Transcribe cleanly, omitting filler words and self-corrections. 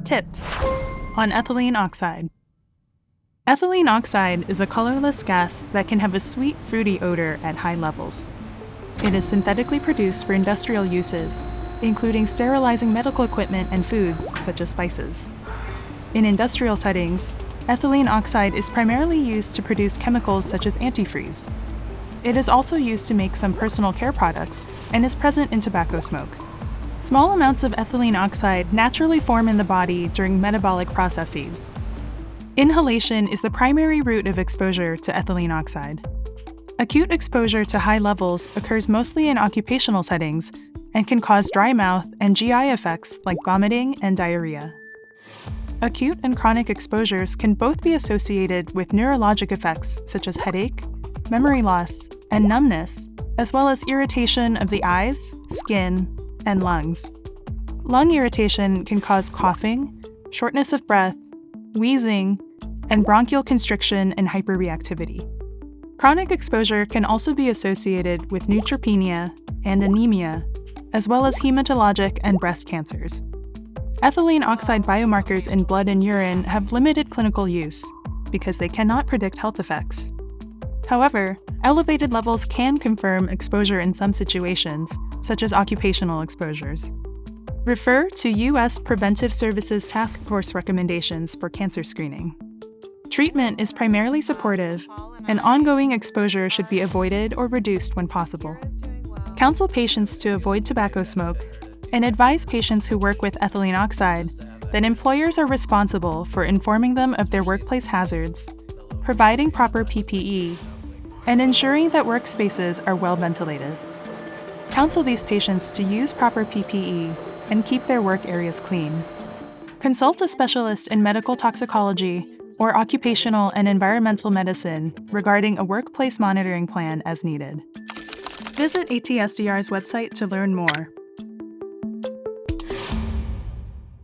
Tips on ethylene oxide. Ethylene oxide is a colorless gas that can have a sweet, fruity odor at high levels. It is synthetically produced for industrial uses, including sterilizing medical equipment and foods, such as spices. In industrial settings, ethylene oxide is primarily used to produce chemicals such as antifreeze. It is also used to make some personal care products and is present in tobacco smoke. Small amounts of ethylene oxide naturally form in the body during metabolic processes. Inhalation is the primary route of exposure to ethylene oxide. Acute exposure to high levels occurs mostly in occupational settings and can cause dry mouth and GI effects like vomiting and diarrhea. Acute and chronic exposures can both be associated with neurologic effects such as headache, memory loss, and numbness, as well as irritation of the eyes, skin, and lungs. Lung irritation can cause coughing, shortness of breath, wheezing, and bronchial constriction and hyperreactivity. Chronic exposure can also be associated with neutropenia and anemia, as well as hematologic and breast cancers. Ethylene oxide biomarkers in blood and urine have limited clinical use because they cannot predict health effects. However, elevated levels can confirm exposure in some situations, such as occupational exposures. Refer to U.S. Preventive Services Task Force recommendations for cancer screening. Treatment is primarily supportive, and ongoing exposure should be avoided or reduced when possible. Counsel patients to avoid tobacco smoke, and advise patients who work with ethylene oxide that employers are responsible for informing them of their workplace hazards, providing proper PPE, and ensuring that workspaces are well ventilated. Counsel these patients to use proper PPE and keep their work areas clean. Consult a specialist in medical toxicology or occupational and environmental medicine regarding a workplace monitoring plan as needed. Visit ATSDR's website to learn more.